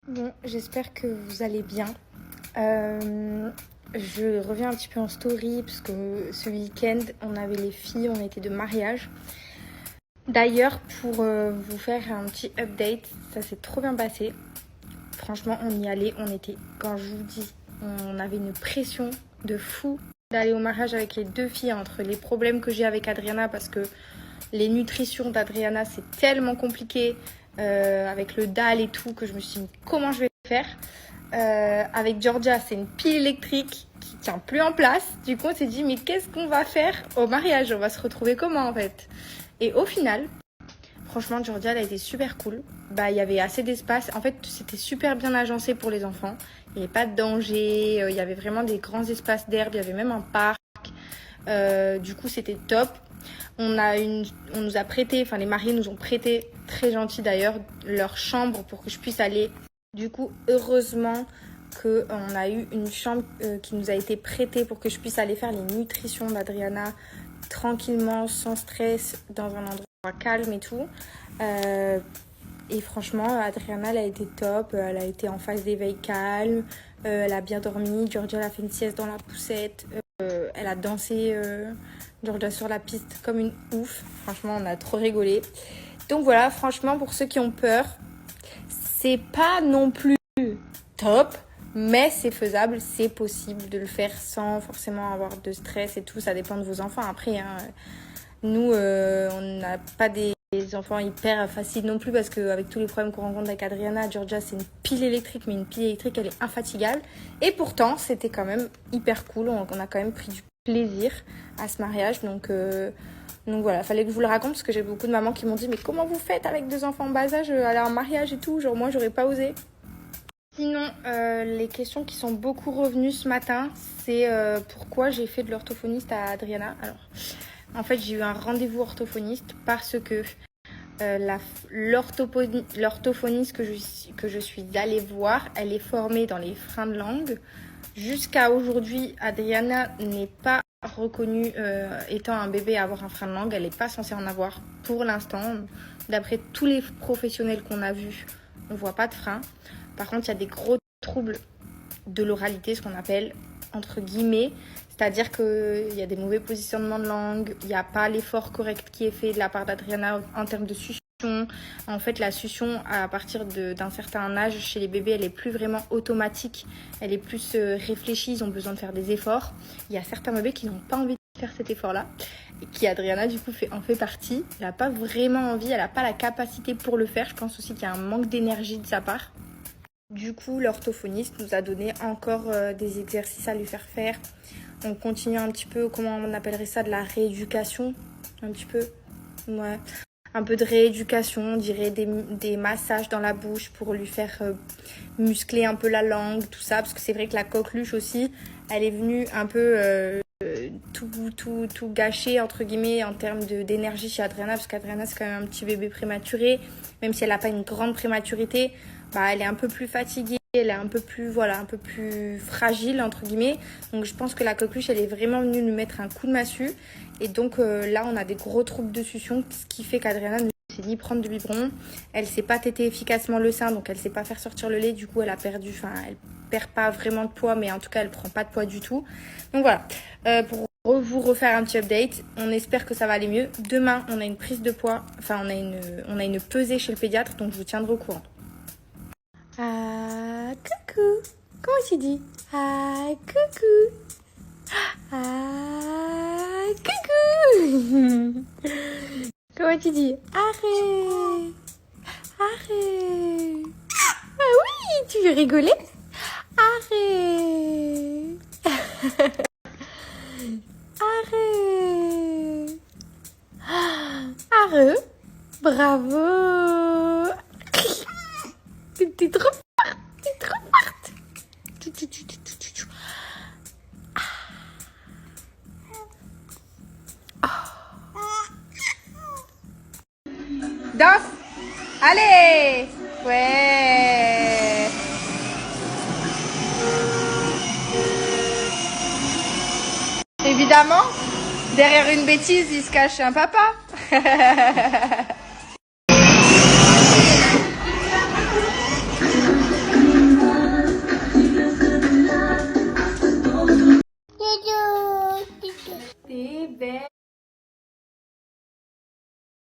Bon, j'espère que vous allez bien. Je reviens un petit peu en story parce que ce week-end, on avait les filles, on était de mariage. D'ailleurs, pour vous faire un petit update, ça s'est trop bien passé. Franchement, on y allait, on était, quand je vous dis, on avait une pression de fou d'aller au mariage avec les deux filles entre les problèmes que j'ai avec Adriana parce que les nutritions d'Adriana, c'est tellement compliqué avec le dalle et tout que je me suis dit comment je vais faire. Avec Georgia, c'est une pile électrique qui tient plus en place. Du coup, on s'est dit mais qu'est-ce qu'on va faire au mariage? On va se retrouver comment en fait? Et au final, franchement, Georgia, elle a été super cool. Bah, il y avait assez d'espace. En fait, c'était super bien agencé pour les enfants. Il n'y avait pas de danger. Il y avait vraiment des grands espaces d'herbe. Il y avait même un parc. Du coup, c'était top. On nous a prêté, enfin les mariés nous ont prêté, très gentils d'ailleurs, leur chambre pour que je puisse aller. Du coup, heureusement qu'on a eu une chambre qui nous a été prêtée pour que je puisse aller faire les nutritions d'Adriana tranquillement, sans stress, dans un endroit calme et tout. Et franchement, Adriana, elle a été top. Elle a été en phase d'éveil calme. Elle a bien dormi. Georgia, elle a fait une sieste dans la poussette. Elle a dansé Georgia sur la piste comme une ouf. Franchement, on a trop rigolé. Donc voilà, franchement, pour ceux qui ont peur, c'est pas non plus top, mais c'est faisable, c'est possible de le faire sans forcément avoir de stress et tout. Ça dépend de vos enfants. Après, hein, nous, on n'a pas des enfants hyper faciles non plus parce qu'avec tous les problèmes qu'on rencontre avec Adriana, Georgia, c'est une pile électrique, mais une pile électrique, elle est infatigable. Et pourtant, c'était quand même hyper cool. On a quand même pris du plaisir à ce mariage. Donc voilà, fallait que je vous le raconte parce que j'ai beaucoup de mamans qui m'ont dit mais comment vous faites avec deux enfants en bas âge, aller à un mariage et tout? Genre moi, j'aurais pas osé. Sinon, les questions qui sont beaucoup revenues ce matin, c'est pourquoi j'ai fait de l'orthophoniste à Adriana. Alors, en fait, j'ai eu un rendez-vous orthophoniste parce que l'orthophoniste que je suis allée voir, elle est formée dans les freins de langue. Jusqu'à aujourd'hui, Adriana n'est pas reconnue étant un bébé à avoir un frein de langue. Elle n'est pas censée en avoir pour l'instant. D'après tous les professionnels qu'on a vus, on ne voit pas de frein. Par contre, il y a des gros troubles de l'oralité, ce qu'on appelle entre guillemets. C'est-à-dire qu'il y a des mauvais positionnements de langue, il n'y a pas l'effort correct qui est fait de la part d'Adriana en termes de succion. En fait, la succion, à partir d'un certain âge, chez les bébés, elle est plus vraiment automatique. Elle est plus réfléchie, ils ont besoin de faire des efforts. Il y a certains bébés qui n'ont pas envie de faire cet effort-là. Et qui, Adriana, du coup, en fait partie. Elle n'a pas vraiment envie, elle n'a pas la capacité pour le faire. Je pense aussi qu'il y a un manque d'énergie de sa part. Du coup, l'orthophoniste nous a donné encore des exercices à lui faire faire. On continue un petit peu, comment on appellerait ça, de la rééducation, un petit peu, ouais, un peu de rééducation, on dirait des massages dans la bouche pour lui faire muscler un peu la langue, tout ça, parce que c'est vrai que la coqueluche aussi, elle est venue un peu tout gâcher, entre guillemets, en termes d'énergie chez Adriana, parce qu'Adriana, c'est quand même un petit bébé prématuré, même si elle n'a pas une grande prématurité, bah, elle est un peu plus fatiguée. Elle est un peu plus fragile, entre guillemets. Donc, je pense que la coqueluche, elle est vraiment venue nous mettre un coup de massue. Et donc, là, on a des gros troubles de succion, ce qui fait qu'Adriana ne sait ni prendre de biberon. Elle ne sait pas téter efficacement le sein, donc elle ne sait pas faire sortir le lait. Du coup, elle perd pas vraiment de poids, mais en tout cas, elle ne prend pas de poids du tout. Donc, voilà. Pour vous refaire un petit update, on espère que ça va aller mieux. Demain, on a une prise de poids. Enfin, on a une pesée chez le pédiatre, donc je vous tiendrai au courant. Ah, coucou. Comment tu dis? Ah, coucou. Ah, coucou. Comment tu dis? Arrête. Arrête. Ah oui, tu veux rigoler? Arrête. Arrête. Arrête. Bravo. T'es trop forte. T'es trop forte. Danse. Allez. Ouais. Évidemment, derrière une bêtise, il se cache un papa.